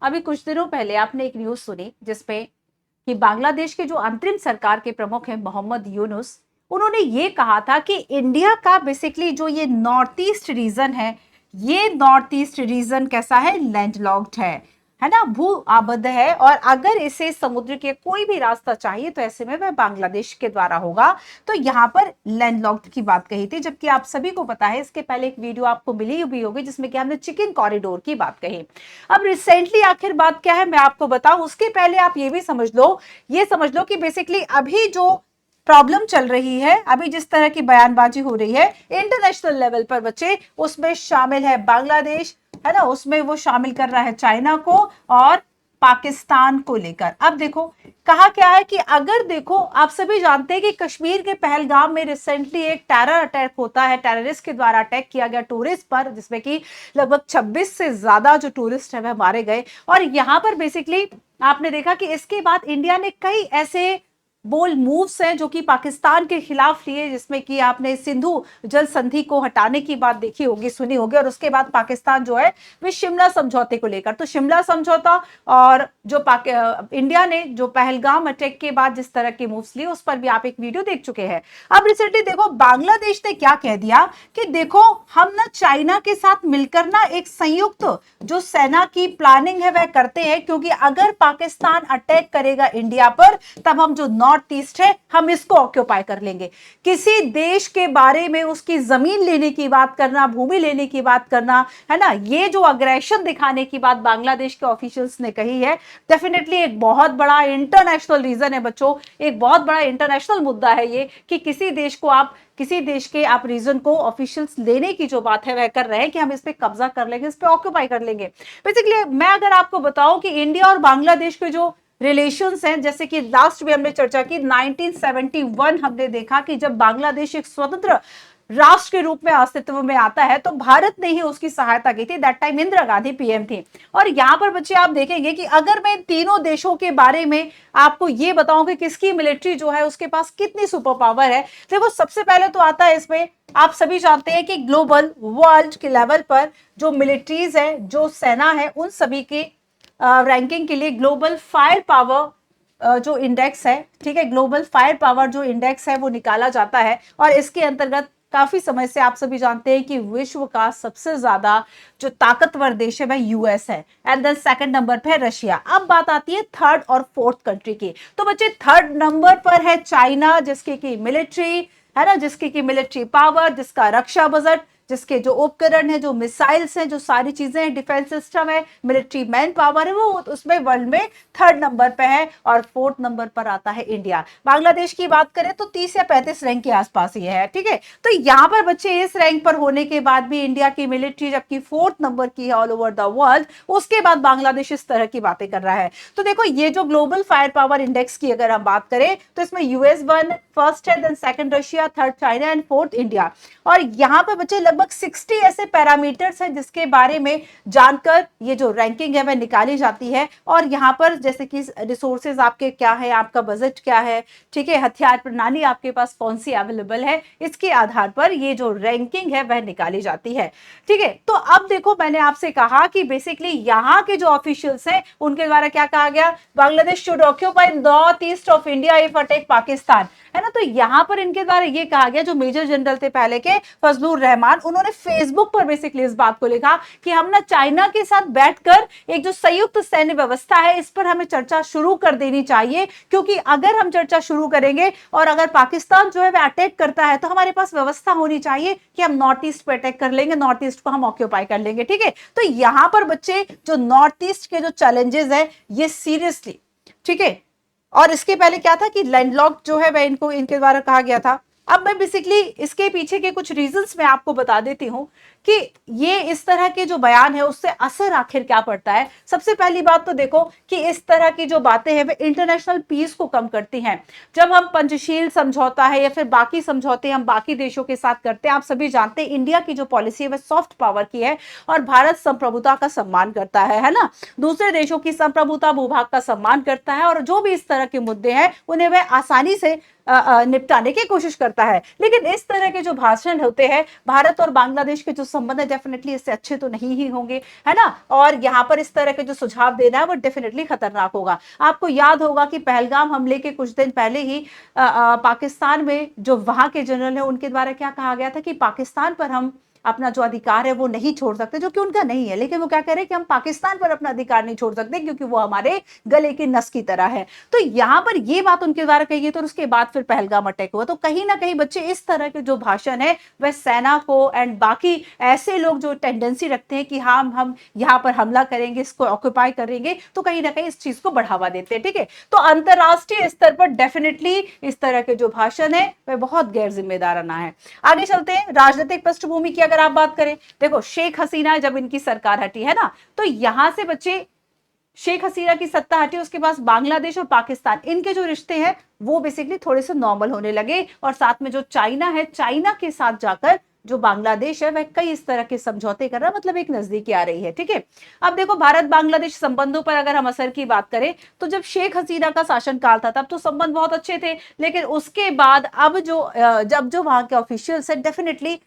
अभी कुछ दिनों पहले आपने एक न्यूज सुनी जिसपे कि बांग्लादेश के जो अंतरिम सरकार के प्रमुख हैं मोहम्मद यूनुस, उन्होंने ये कहा था कि इंडिया का बेसिकली जो ये नॉर्थ ईस्ट रीजन है, ये नॉर्थ ईस्ट रीजन कैसा है, लैंडलॉक्ड है ना, भू आबद्ध है, और अगर इसे समुद्र के कोई भी रास्ता चाहिए तो ऐसे में वह बांग्लादेश के द्वारा होगा। तो यहाँ पर लैंडलॉक्ड की बात कही थी, जबकि आप सभी को पता है इसके पहले एक वीडियो आपको मिली भी होगी जिसमें कि हमने चिकन कॉरिडोर की बात कही। अब रिसेंटली आखिर बात क्या है मैं आपको बताऊं, उसके पहले आप ये भी समझ लो, ये समझ लो कि बेसिकली अभी जो प्रॉब्लम चल रही है, अभी जिस तरह की बयानबाजी हो रही है इंटरनेशनल लेवल पर बच्चे, उसमें शामिल है बांग्लादेश, है ना, उसमें वो शामिल कर रहा है चाइना को और पाकिस्तान को लेकर। अब देखो कहा क्या है कि अगर देखो आप सभी जानते हैं कि कश्मीर के पहलगाम में रिसेंटली एक टेरर अटैक होता है, टेररिस्ट के द्वारा अटैक किया गया टूरिस्ट पर, जिसमें कि लगभग 26 से ज्यादा जो टूरिस्ट है वह मारे गए। और यहां पर बेसिकली आपने देखा कि इसके बाद इंडिया ने कई ऐसे बोल्ड मूव्स हैं जो कि पाकिस्तान के खिलाफ लिए, जिसमें कि आपने सिंधु जल संधि को हटाने की बात देखी होगी, सुनी होगी, और उसके बाद पाकिस्तान जो है वे शिमला समझौते को लेकर, तो शिमला समझौता और जो इंडिया ने जो पहलगाम अटैक के बाद जिस तरह के मूव्स लिए उस पर भी आप एक वीडियो देख चुके हैं। अब रिसेंटली देखो बांग्लादेश ने क्या कह दिया कि देखो हम ना चाइना के साथ मिलकर ना एक संयुक्त जो सेना की प्लानिंग है वह करते हैं, क्योंकि अगर पाकिस्तान अटैक करेगा इंडिया पर तब हम जो नॉर्थ ईस्ट है हम इसको ऑक्यूपाई कर लेंगे। किसी देश के बारे में उसकी जमीन लेने की बात करना, भूमि लेने की बात करना, है ना, ये जो अग्रेशन दिखाने की बात बांग्लादेश के ऑफिशियल्स ने कही है, डेफिनेटली एक बहुत बड़ा इंटरनेशनल रीजन है बच्चों, एक बहुत बड़ा इंटरनेशनल मुद्दा है ये कि किसी देश को आप, किसी देश के आप रीजन को ऑफिशियल्स लेने की जो बात है वह कर रहे हैं कि हम इस पे कब्जा कर लेंगे, इस पे ऑक्यूपाई कर लेंगे। बेसिकली मैं अगर आपको बताऊं कि इंडिया और बांग्लादेश के जो रिलेशंस हैं, जैसे कि लास्ट में हमने चर्चा की 1971 हमने देखा कि जब बांग्लादेश एक स्वतंत्र राष्ट्र के रूप में अस्तित्व में आता है तो भारत ने ही उसकी सहायता की थी। That time Indira Gandhi PM थी। और यहां पर बच्चे आप देखेंगे कि अगर मैं तीनों देशों के बारे में आपको ये बताऊं कि किसकी मिलिट्री जो है उसके पास कितनी सुपर पावर है, देखो सबसे पहले तो आता है इसमें, आप सभी जानते हैं कि ग्लोबल वर्ल्ड के लेवल पर जो मिलिट्रीज है, जो सेना है, उन सभी की रैंकिंग के लिए ग्लोबल फायर पावर जो इंडेक्स है, ठीक है, ग्लोबल फायर पावर जो इंडेक्स है वो निकाला जाता है। और इसके अंतर्गत काफी समय से आप सभी जानते हैं कि विश्व का सबसे ज्यादा जो ताकतवर देश है वह यूएस है, एंड देन सेकंड नंबर पे है रशिया। अब बात आती है थर्ड और फोर्थ कंट्री की, तो बच्चे थर्ड नंबर पर है चाइना, जिसकी की मिलिट्री, है ना, जिसकी की मिलिट्री पावर, जिसका रक्षा बजट, जिसके जो उपकरण है, जो मिसाइल्स हैं, जो सारी चीजें हैं, डिफेंस सिस्टम है, मिलिट्री मैन पावर है, वो उसमें वर्ल्ड में थर्ड नंबर पे है। और फोर्थ नंबर पर आता है इंडिया। बांग्लादेश की बात करें तो 30 या 35 रैंक के आसपास ही है, ठीक है। तो यहाँ पर बच्चे इस रैंक पर होने के बाद भी इंडिया की मिलिट्री जबकि फोर्थ नंबर की है ऑल ओवर द वर्ल्ड, उसके बाद बांग्लादेश इस तरह की बातें कर रहा है। तो देखो ये जो ग्लोबल फायर पावर इंडेक्स की अगर हम बात करें तो इसमें यूएस वन फर्स्ट है, then second Russia, third China and fourth India. और यहाँ पर बच्चे लगभग 60 ऐसे पैरामीटर्स हैं जिसके बारे में जानकर ये जो रैंकिंग है वह निकाली जाती है। और यहाँ पर जैसे कि रिसोर्सेज आपके क्या है, आपका बजट क्या है, ठीक है, हथियार प्रणाली आपके पास कौन सी अवेलेबल है, इसके आधार पर ये जो रैंकिंग है वह निकाली जाती है, ठीक है। तो अब देखो मैंने आपसे कहा कि बेसिकली यहाँ के जो ऑफिशियल्स हैं उनके द्वारा क्या कहा गया, Bangladesh should occupy north east of India if attack Pakistan, है ना। तो यहाँ पर इनके द्वारा ये कहा गया, जो मेजर जनरल थे पहले के फजलुर रहमान, उन्होंने फेसबुक पर बेसिकली इस बात को लिखा कि हम ना चाइना के साथ बैठकर एक जो संयुक्त सैन्य व्यवस्था है इस पर हमें चर्चा शुरू कर देनी चाहिए, क्योंकि अगर हम चर्चा शुरू करेंगे और अगर पाकिस्तान जो है वह अटैक करता है तो हमारे पास व्यवस्था होनी चाहिए कि हम नॉर्थ ईस्ट पर अटैक कर लेंगे, नॉर्थ ईस्ट को हम ऑक्यूपाई कर लेंगे, ठीक है। तो यहाँ पर बच्चे जो नॉर्थ ईस्ट के जो चैलेंजेस है ये सीरियसली, ठीक है। और इसके पहले क्या था कि लैंडलॉक जो है वह इनको इनके द्वारा कहा गया था। अब मैं बेसिकली इसके पीछे के कुछ रीजंस मैं आपको बता देती हूं कि ये इस तरह के जो बयान है उससे असर आखिर क्या पड़ता है। सबसे पहली बात तो देखो कि इस तरह की जो बातें हैं वे इंटरनेशनल पीस को कम करती हैं। जब हम पंचशील समझौता है या फिर बाकी समझौते हम बाकी देशों के साथ करते हैं, आप सभी जानते हैं इंडिया की जो पॉलिसी है वह सॉफ्ट पावर की है और भारत संप्रभुता का सम्मान करता है ना, दूसरे देशों की संप्रभुता भूभाग का सम्मान करता है और जो भी इस तरह के मुद्दे हैं उन्हें वह आसानी से निपटाने की कोशिश करता करता है। लेकिन इस तरह के जो भाषण होते हैं, भारत और बांग्लादेश के जो संबंध है डेफिनेटली इससे अच्छे तो नहीं ही होंगे, है ना। और यहाँ पर इस तरह के जो सुझाव देना है वो डेफिनेटली खतरनाक होगा। आपको याद होगा कि पहलगाम हमले के कुछ दिन पहले ही पाकिस्तान में जो वहां के जनरल है उनके द्वारा क्या कहा गया था कि पाकिस्तान पर हम अपना जो अधिकार है वो नहीं छोड़ सकते, जो कि उनका नहीं है। लेकिन वो क्या कह रहे हैं कि हम पाकिस्तान पर अपना अधिकार नहीं छोड़ सकते क्योंकि वो हमारे गले की नस की तरह है। तो यहां पर ये बात उनके द्वारा कही गई, तो उसके बाद फिर पहलगाम अटैक हुआ। तो कहीं ना कहीं बच्चे इस तरह के जो भाषण है वह सेना को एंड बाकी ऐसे लोग जो टेंडेंसी रखते हैं कि हाँ हम यहाँ पर हमला करेंगे, इसको ऑक्यूपाई करेंगे, तो कहीं ना कहीं इस चीज को बढ़ावा देते हैं। ठीक है, तो अंतरराष्ट्रीय स्तर पर डेफिनेटली इस तरह के जो भाषण है वह बहुत गैर जिम्मेदाराना है। आगे चलते हैं, राजनीतिक पृष्ठभूमि की अगर आप बात करें, देखो शेख हसीना जब इनकी सरकार हटी है ना, तो यहां से बच्चे शेख हसीना की सत्ता हटी, उसके बाद बांग्लादेश और पाकिस्तान इनके जो रिश्ते हैं वो बेसिकली थोड़े से नॉर्मल होने लगे। और साथ में जो चाइना है, चाइना के साथ जाकर जो बांग्लादेश है वह कई इस तरह के समझौते कर रहा है, मतलब एक नजदीकी आ रही है। ठीक है, अब देखो भारत बांग्लादेश संबंधों पर अगर हम असर की बात करें तो जब शेख हसीना का शासनकाल था तब तो संबंध बहुत अच्छे थे, लेकिन उसके बाद अब जब जो वहां के ऑफिशियल्स है डेफिनेटली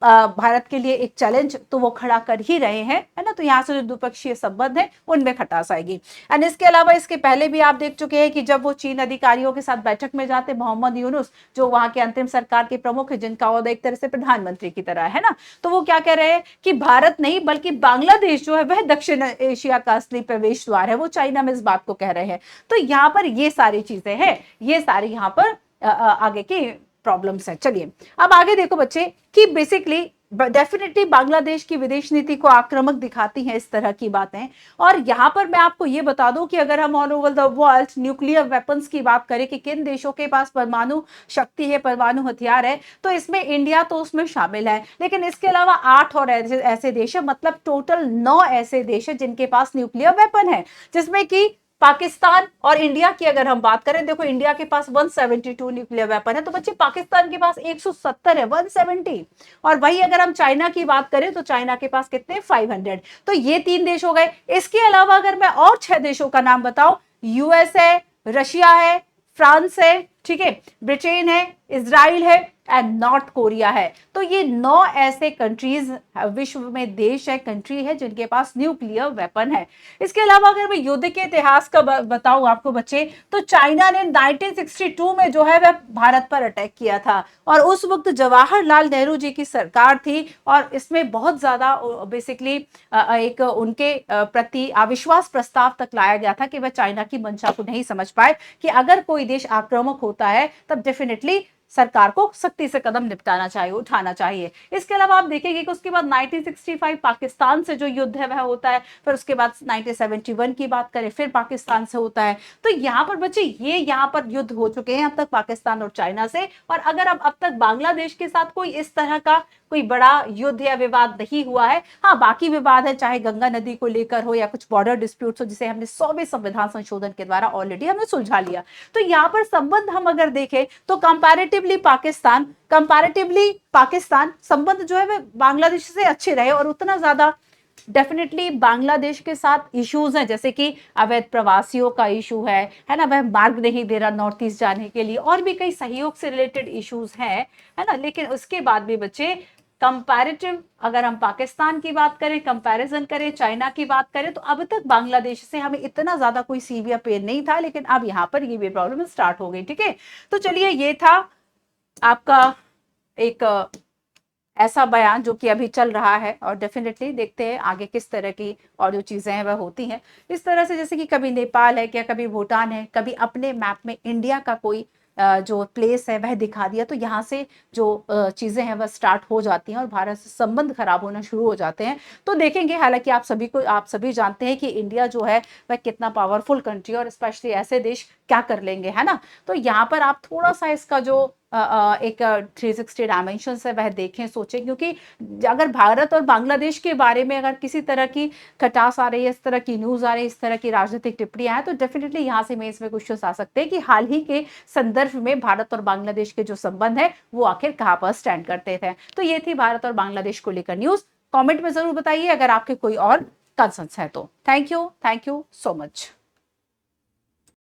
भारत के लिए एक चैलेंज तो वो खड़ा कर ही रहे हैं, है ना। तो यहाँ से जो द्विपक्षीय संबंध है उनमें खटास आएगी। एंड इसके अलावा इसके पहले भी आप देख चुके हैं कि जब वो चीन अधिकारियों के साथ बैठक में जाते, मोहम्मद यूनुस जो वहां के अंतरिम सरकार के प्रमुख है, जिनका ओहदा एक तरह से प्रधानमंत्री की तरह है ना, तो वो क्या कह रहे हैं कि भारत नहीं बल्कि बांग्लादेश जो है वह दक्षिण एशिया का असली प्रवेश द्वार है, वो चाइना में इस बात को कह रहे हैं। तो यहाँ पर ये सारी चीजें हैं, ये सारी यहाँ पर आगे की प्रॉब्लम्स है। चलिए अब आगे देखो बच्चे कि बेसिकली डेफिनेटली बांग्लादेश की विदेश नीति को आक्रामक दिखाती है इस तरह की बातें। और यहां पर मैं आपको ये बता दूं कि अगर हम all over the world nuclear weapons की बात करें कि किन देशों के पास परमाणु शक्ति है, परमाणु हथियार है, तो इसमें इंडिया तो उसमें शामिल है, लेकिन इसके अलावा 8 और ऐसे देश है, मतलब टोटल 9 ऐसे देश है जिनके पास न्यूक्लियर वेपन है, जिसमें कि पाकिस्तान और इंडिया की अगर हम बात करें, देखो इंडिया के पास 172 न्यूक्लियर वेपन है, तो बच्चे पाकिस्तान के पास 170 है, 170। और वही अगर हम चाइना की बात करें तो चाइना के पास कितने, 500। तो ये 3 देश हो गए। इसके अलावा अगर मैं और 6 देशों का नाम बताऊं, यूएस है, रशिया है, फ्रांस है, ठीक है, ब्रिटेन है, इजराइल है एंड नॉर्थ कोरिया है। तो ये 9 ऐसे कंट्रीज विश्व में देश है, कंट्री है जिनके पास न्यूक्लियर वेपन है। इसके अलावा अगर मैं युद्ध के इतिहास का बताऊं आपको बच्चे, तो चाइना ने 1962 में जो है वह भारत पर अटैक किया था, और उस वक्त जवाहरलाल नेहरू जी की सरकार थी, और इसमें बहुत ज्यादा बेसिकली एक उनके प्रति अविश्वास प्रस्ताव तक लाया गया था कि वह चाइना की मंशा को नहीं समझ पाए कि अगर कोई देश आक्रामक होता है तब डेफिनेटली सरकार को सख्ती से कदम निपटाना चाहिए, उठाना चाहिए। इसके अलावा आप देखेंगे कि उसके बाद 1965 पाकिस्तान से जो युद्ध है वह होता है, फिर उसके बाद 1971 की बात करें फिर पाकिस्तान से होता है। तो यहाँ पर बच्चे ये यहाँ पर युद्ध हो चुके हैं अब तक पाकिस्तान और चाइना से। और अगर अब तक बांग्लादेश के साथ कोई इस तरह का कोई बड़ा युद्ध या विवाद नहीं हुआ है, हाँ बाकी विवाद है, चाहे गंगा नदी को लेकर हो या कुछ बॉर्डर डिस्प्यूट्स हो, जिसे हमने 100वें संविधान संशोधन के द्वारा ऑलरेडी हमने सुलझा लिया। तो यहाँ पर संबंध हम अगर देखें तो कंपैरेटिवली पाकिस्तान संबंध जो है वह बांग्लादेश से अच्छे रहे, और उतना ज्यादा डेफिनेटली बांग्लादेश के साथ इश्यूज हैं, जैसे कि अवैध प्रवासियों का इशू है ना, वह मार्ग नहीं दे रहा नॉर्थ ईस्ट जाने के लिए, और भी कई सहयोग से रिलेटेड इश्यूज हैं, है ना। लेकिन उसके बाद भी बच्चे कंपैरेटिव अगर हम पाकिस्तान की बात करें, कंपैरिजन करें, चाइना की बात करें, तो अब तक बांग्लादेश से हमें इतना ज्यादा कोई सीवियर पेन नहीं था, लेकिन अब यहाँ पर ये भी प्रॉब्लम स्टार्ट हो गई। ठीक है, तो चलिए ये था आपका एक ऐसा बयान जो कि अभी चल रहा है, और डेफिनेटली देखते हैं आगे किस तरह की और जो चीजें हैं वह होती हैं। इस तरह से जैसे कि कभी नेपाल है, क्या कभी भूटान है, कभी अपने मैप में इंडिया का कोई जो प्लेस है वह दिखा दिया, तो यहाँ से जो चीजें हैं वह स्टार्ट हो जाती हैं और भारत से संबंध खराब होना शुरू हो जाते हैं। तो देखेंगे, हालांकि आप सभी जानते हैं कि इंडिया जो है वह कितना पावरफुल कंट्री है, और स्पेशली ऐसे देश क्या कर लेंगे, है ना। तो यहाँ पर आप थोड़ा सा इसका जो एक 360 डायमेंशन है वह देखें, सोचें, क्योंकि अगर भारत और बांग्लादेश के बारे में अगर किसी तरह की खटास आ रही है, इस तरह की न्यूज आ रही है, इस तरह की राजनीतिक टिप्पणियां हैं, तो डेफिनेटली यहाँ से में इसमें क्वेश्चन आ सकते हैं कि हाल ही के संदर्भ में भारत और बांग्लादेश के जो संबंध है वो आखिर कहाँ पर स्टैंड करते थे। तो ये थी भारत और बांग्लादेश को लेकर न्यूज। कॉमेंट में जरूर बताइए अगर आपके कोई और कंसर्न्स है तो। Thank you so much.